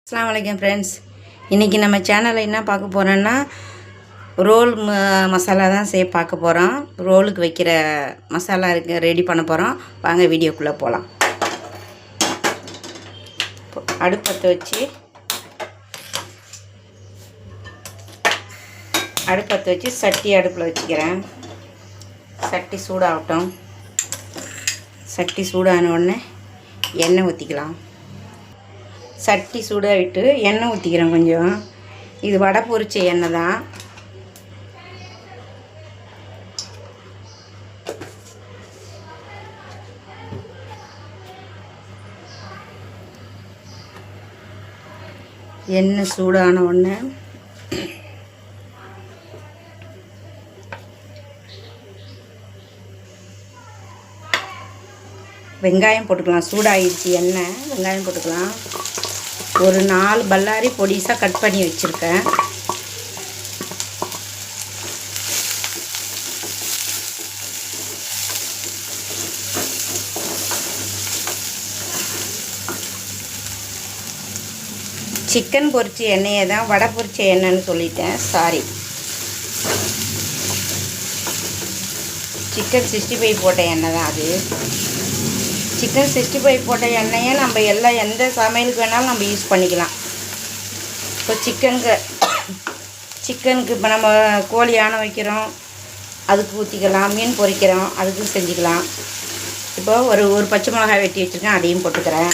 அஸ்ஸலாமு அலைக்கும் ஃப்ரெண்ட்ஸ். இன்றைக்கி நம்ம சேனலில் என்ன பார்க்க போகிறோன்னா ரோல் மசாலா தான் பார்க்க போகிறோம். ரோலுக்கு வைக்கிற மசாலா ரெடி பண்ண போகிறோம். வாங்க வீடியோக்குள்ளே போகலாம். அடுப்பத்தை வச்சு சட்டி அடுப்பில் வச்சுக்கிறேன். சட்டி சூடாகட்டும். சட்டி சூடான உடனே எண்ணெய் ஊற்றிக்கலாம். சட்டி சூடாகிட்டு எண்ணெய் ஊற்றிக்கிறேன் கொஞ்சம். இது வடை பொரிச்ச எண்ணெய் தான். எண்ணெய் சூடான உடனே வெங்காயம் போட்டுக்கலாம். சூடாகிடுச்சு எண்ணெய். வெங்காயம் போட்டுக்கலாம். ஒரு 4 பல்லாரி பொடிசாக கட் பண்ணி வச்சுருக்கேன். சிக்கன் பொரிச்ச எண்ணெயை தான் வடை பொரிச்ச எண்ணெய்ன்னு சொல்லிட்டேன், சாரி. சிக்கன் 65 போட்ட எண்ணெய் தான் அது. சிக்கன் 65 போட்ட எண்ணெயை நம்ம எந்த சமையலுக்கு வேணாலும் நம்ம யூஸ் பண்ணிக்கலாம். இப்போ சிக்கனுக்கு இப்போ நம்ம கோழி யானை வைக்கிறோம், அதுக்கு ஊற்றிக்கலாம். மீன் பொரிக்கிறோம், அதுக்கு செஞ்சுக்கலாம். இப்போ ஒரு பச்சை மிளகாய் வெட்டி வச்சுருக்கேன், அதையும் போட்டுக்கிறேன்.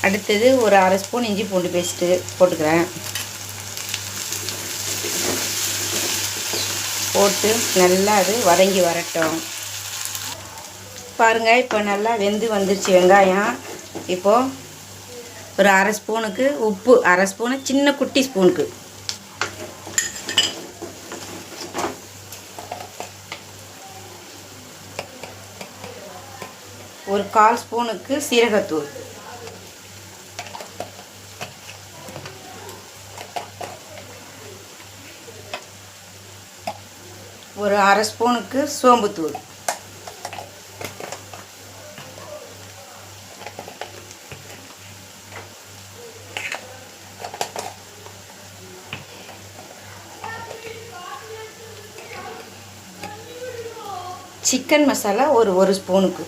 அடுத்தது ஒரு 1/2 ஸ்பூன் இஞ்சி பூண்டு பேஸ்ட்டு போட்டுக்கிறேன். போட்டு நல்லா அது வதங்கி வரட்டும். பாருங்கள், இப்போ நல்லா வெந்து வந்துருச்சு வெங்காயம். இப்போது ஒரு 1/2 ஸ்பூனுக்கு உப்பு, 1/2 ஸ்பூனு சின்ன குட்டி ஸ்பூனுக்கு, ஒரு 1/4 ஸ்பூனுக்கு சீரகத்தூள், ஒரு 1/2 ஸ்பூனுக்கு சோம்புத்தூள், சிக்கன் மசாலா ஒரு ஸ்பூனுக்கு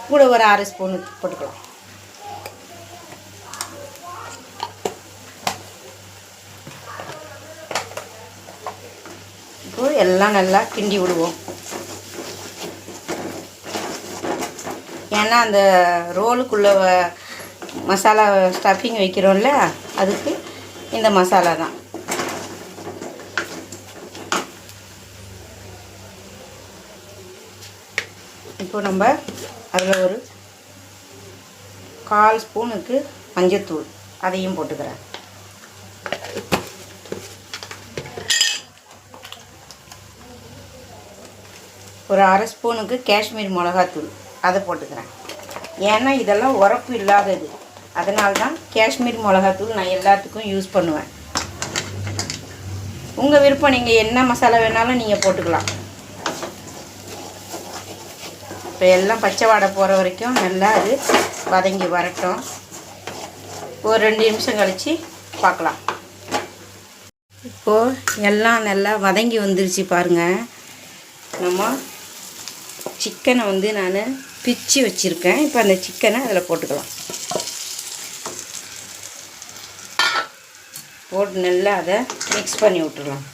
கூட ஒரு 1/2 ஸ்பூனுக்கு போட்டுக்கலாம். இப்போ எல்லாம் நல்லா கிண்டி விடுவோம். ஏன்னா அந்த ரோலுக்குள்ளே மசாலா ஸ்டஃபிங் வைக்கிறோம்ல, அதுக்கு இந்த மசாலா தான். இப்போ நம்ம அதில் ஒரு 1/4 ஸ்பூனுக்கு மஞ்சத்தூள், அதையும் போட்டுக்கிறேன். ஒரு 1/2 ஸ்பூனுக்கு காஷ்மீர் மிளகாத்தூள், அதை போட்டுக்கிறேன். ஏன்னா இதெல்லாம் உரப்பு இல்லாதது, அதனால தான் காஷ்மீர் மிளகாத்தூள் நான் எல்லாத்துக்கும் யூஸ் பண்ணுவேன். உங்கள் விருப்பம், நீங்கள் என்ன மசாலா வேணாலும் நீங்கள் போட்டுக்கலாம். இப்போ எல்லாம் பச்சை வாடை போகிற வரைக்கும் நல்லா அது வதங்கி வரட்டும். ஒரு 2 நிமிஷம் கழித்து பார்க்கலாம். இப்போது எல்லாம் நல்லா வதங்கி வந்துருச்சு பாருங்கள். நம்ம சிக்கனை நான் பிச்சு வச்சுருக்கேன். இப்போ அந்த சிக்கனை அதில் போட்டுக்கலாம். போட்டு நல்லா அதை மிக்ஸ் பண்ணி விட்டுடலாம்.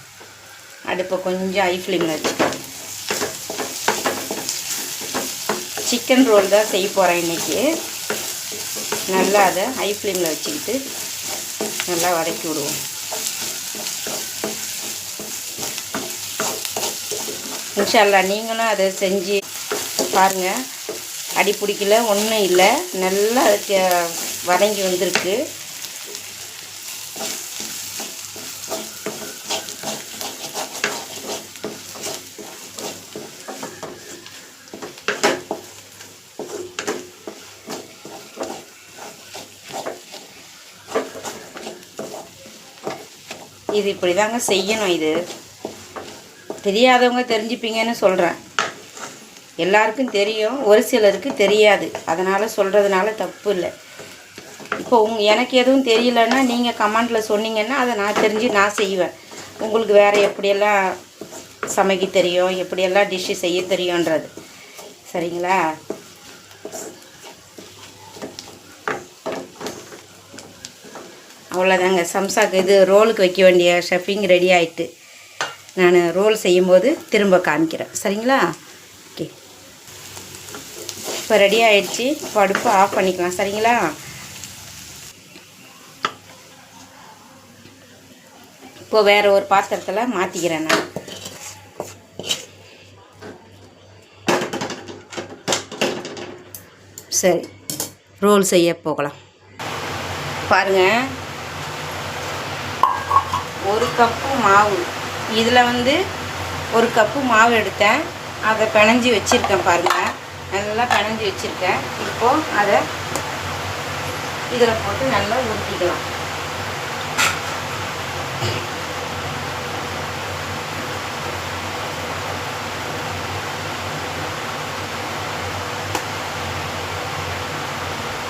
அடுப்பை கொஞ்சம் ஹை ஃப்ளேமில் வச்சுக்கலாம். சிக்கன் ரோல் தான் செய்ய போகிறேன் இன்றைக்கி. நல்லா அதை ஹை ஃப்ளேமில் வச்சுக்கிட்டு நல்லா வதக்கி விடுவோம். இன்ஷா அல்லாஹ் நீங்களும் அதை செஞ்சு பாருங்கள். அடி பிடிக்கல, ஒன்றும் இல்லை, நல்லா அதுக்கு வதங்கி வந்திருக்கு. இது இப்படி தாங்க செய்யணும். இது தெரியாதவங்க தெரிஞ்சுப்பீங்கன்னு சொல்கிறேன். எல்லாருக்கும் தெரியும், ஒரு சிலருக்கு தெரியாது. அதனால் சொல்கிறதுனால தப்பு இல்லை. இப்போ எனக்கு எதுவும் தெரியலன்னா நீங்கள் கமெண்டில் சொன்னீங்கன்னா அதை நான் தெரிஞ்சு நான் செய்வேன். உங்களுக்கு வேறு எப்படியெல்லாம் சமைக்க தெரியும், எப்படியெல்லாம் டிஷ்ஷு செய்ய தெரியுன்றது. சரிங்களா? அவ்வளோதாங்க. சம்சாக்கு இது ரோலுக்கு வைக்க வேண்டிய ஸ்டஃபிங் ரெடி ஆகிட்டு, நான் ரோல் செய்யும்போது திரும்ப காமிக்கிறேன். சரிங்களா? ஓகே, இப்போ ரெடி ஆகிடுச்சு. இப்போ அடுப்பு ஆஃப் பண்ணிக்கலாம். சரிங்களா? இப்போ வேறு ஒரு பாத்திரத்தில் மாற்றிக்கிறேன் நான். சரி, ரோல் செய்ய போகலாம். பாருங்கள், 1 கப்பு மாவு. இதில் 1 கப்பு மாவு எடுத்தேன், அதை பிணைஞ்சி வச்சுருக்கேன். பாருங்கள், நல்லா பிணைஞ்சி வச்சுருக்கேன். இப்போது அதை இதில் போட்டு நல்லா ஊற்றிக்கலாம்.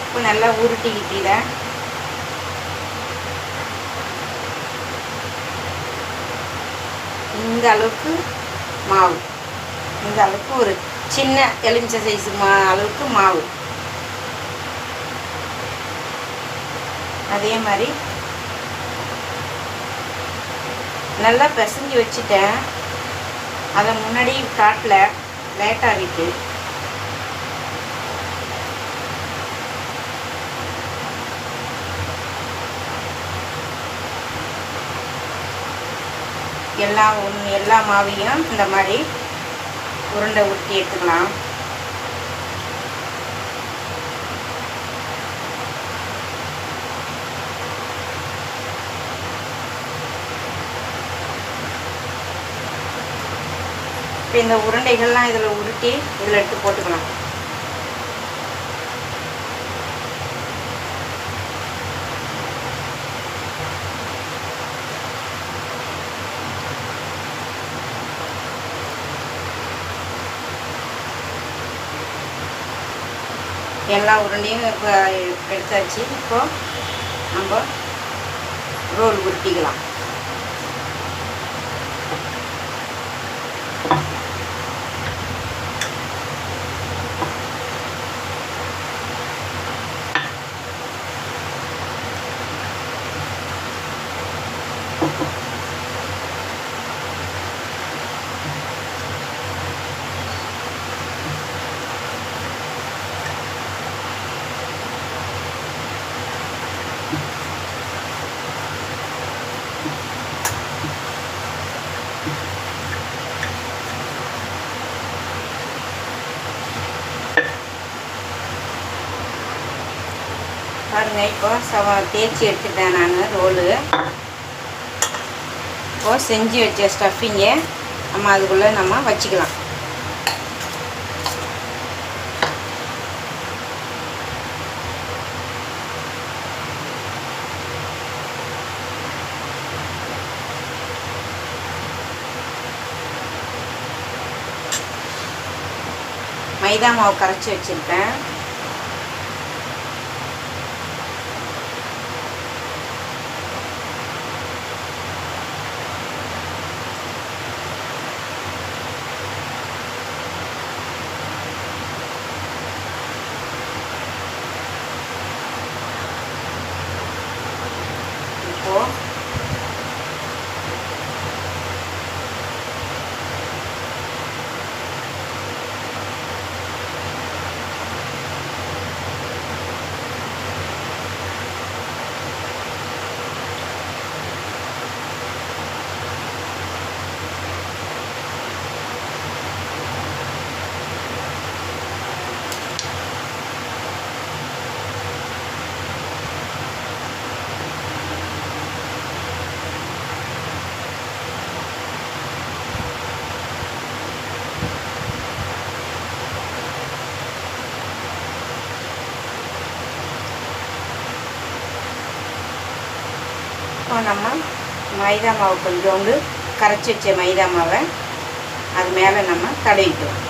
இப்போ நல்லா உருட்டிக்கிட்டேன். இந்த அளவுக்கு மாவு, இந்த அளவுக்கு ஒரு சின்ன எலுமிச்சை சைஸு அளவுக்கு மாவு. அதே மாதிரி நல்லா பிசைஞ்சு வச்சுட்டேன். அதை முன்னாடி காட்டல, லேட்டாக விட்டு. எல்லா மாவையும் இந்த மாதிரி உருண்டை உருட்டி எடுத்துக்கலாம். இப்போ இந்த உருண்டைகள்லாம் இதில் உருட்டி இதில் எடுத்து போட்டுக்கலாம். எல்லா உருண்டையும் இப்போ எடுத்தாச்சு. இப்போது நம்ம ரோல் உருட்டிக்கலாம். பாருங்க, இப்போ தேய்ச்சி எடுத்துட்டேன் நான் ரோலு. இப்போது செஞ்சு வச்ச ஸ்டஃபிங்கை நம்ம அதுக்குள்ளே நம்ம வச்சுக்கலாம். மைதா மாவு கரைச்சி வச்சுருக்கேன். இப்போ நம்ம மைதா மாவு கொஞ்சோண்டு கரைச்சி வச்ச மைதா மாவை அது மேலே நம்ம தடவிக்கலாம்.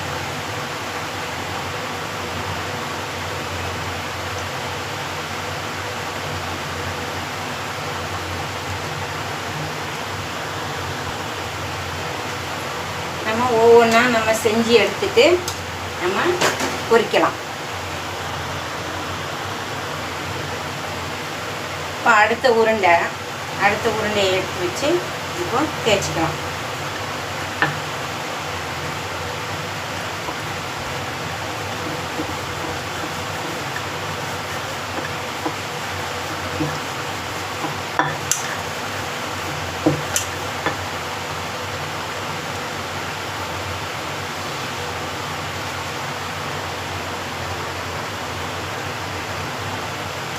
செஞ்சு எடுத்துட்டு நம்ம பொரிக்கலாம். இப்போ அடுத்த உருண்டையை எடுத்து வச்சு இப்போ தேய்ச்சிக்கலாம்.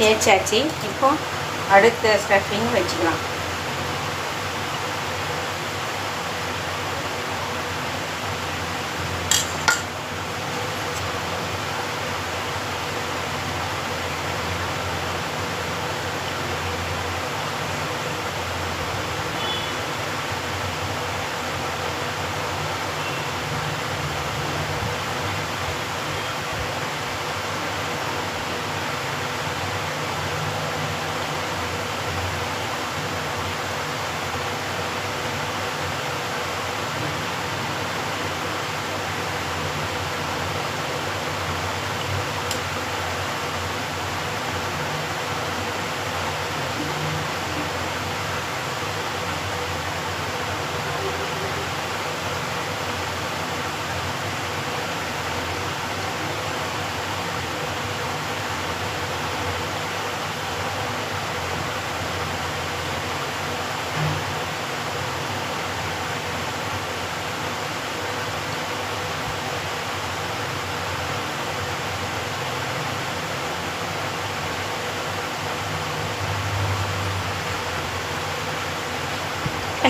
தேய்ச்சாச்சு. இப்போ அடுத்த ஸ்டஃபிங் வச்சுக்கலாம்.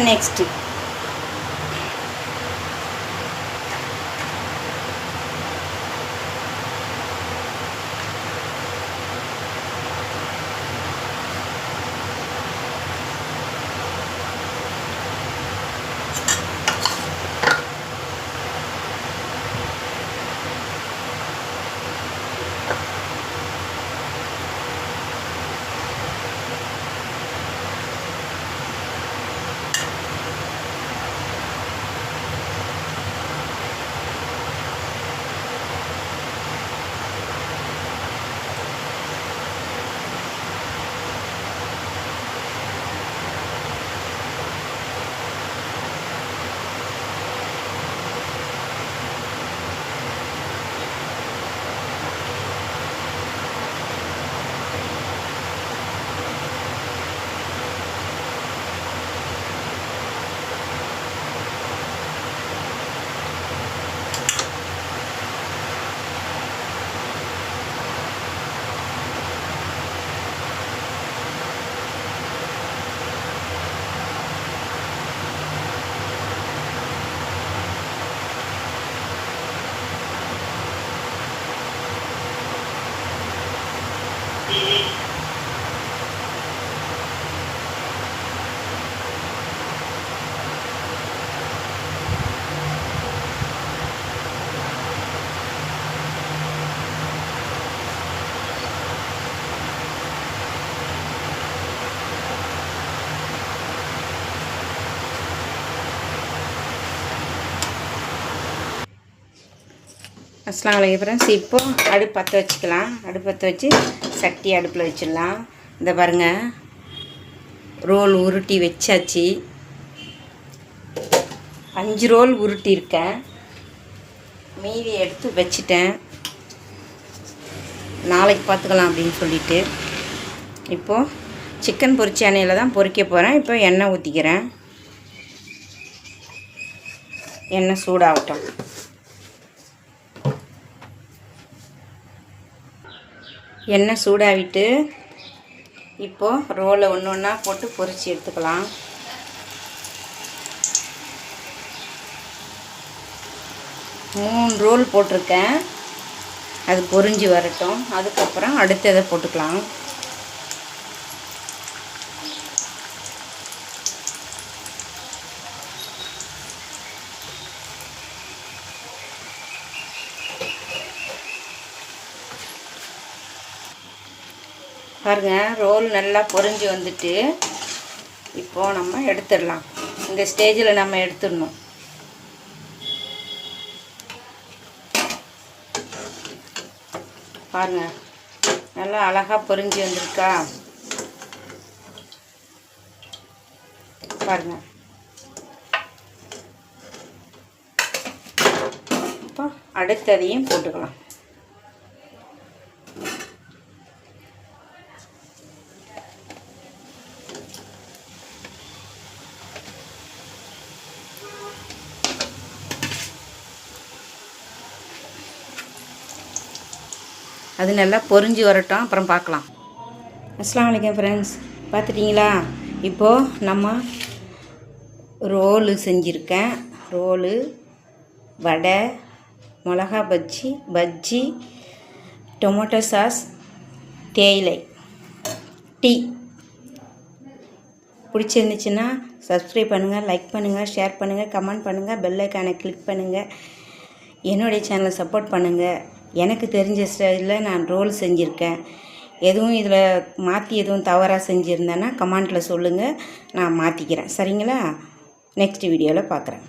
நெக்ஸ்ட்டு அஸ்ஸலாமு அலைக்கும் ஃப்ரெண்ட்ஸ். இப்போ அடுப்பு பற்ற வச்சுக்கலாம். அடுப்பு பற்ற வச்சு சட்டி அடுப்பில் வச்சிடலாம். இந்த பாருங்கள், ரோல் உருட்டி வச்சாச்சு. 5 ரோல் உருட்டியிருக்கேன். மீதி எடுத்து வச்சிட்டேன், நாளைக்கு பார்த்துக்கலாம் அப்படின்னு சொல்லிட்டு. இப்போது சிக்கன் பொரிச்ச எண்ணெயில் தான் பொரிக்க போகிறேன். இப்போ எண்ணெய் ஊற்றிக்கிறேன். எண்ணெய் சூடாகட்டும். எண்ணெய் சூடாகிட்டு இப்போது ரோலை ஒன்று ஒன்றா போட்டு பொரித்து எடுத்துக்கலாம். மூணு ரோல் போட்டிருக்கேன். அது பொரிஞ்சு வரட்டும். அதுக்கப்புறம் அடுத்ததை போட்டுக்கலாம். பாருங்கள், ரோல் நல்லா பொரிஞ்சு வந்துட்டு இப்போது நம்ம எடுத்துடலாம். இந்த ஸ்டேஜில் நம்ம எடுத்துடணும். பாருங்கள், நல்லா அழகாக பொரிஞ்சு வந்திருக்கா பாருங்கள். இப்போ அடுத்ததையும் போட்டுக்கலாம். அது நல்லா பொரிஞ்சு வரட்டும், அப்புறம் பார்க்கலாம். அஸ்ஸலாமு அலைக்கும் ஃப்ரெண்ட்ஸ், பார்த்துட்டிங்களா? இப்போது நம்ம ரோலு செஞ்சுருக்கேன். ரோலு, வடை, மிளகா பஜ்ஜி, டொமேட்டோ சாஸ், தேயிலை, டீ. பிடிச்சிருந்துச்சுன்னா சப்ஸ்கிரைப் பண்ணுங்கள், லைக் பண்ணுங்கள், ஷேர் பண்ணுங்கள், கமெண்ட் பண்ணுங்கள், பெல் ஐக்கானை கிளிக் பண்ணுங்கள். என்னுடைய சேனலை சப்போர்ட் பண்ணுங்கள். எனக்கு தெரிஞ்ச ஸ்டைலில் நான் ரோல் செஞ்சுருக்கேன். எதுவும் இதில் மாற்றி எதுவும் தவறாக செஞ்சுருந்தேன்னா கமெண்ட்டில் சொல்லுங்கள், நான் மாற்றிக்கிறேன். சரிங்களா? நெக்ஸ்ட் வீடியோவில் பார்க்குறேன்.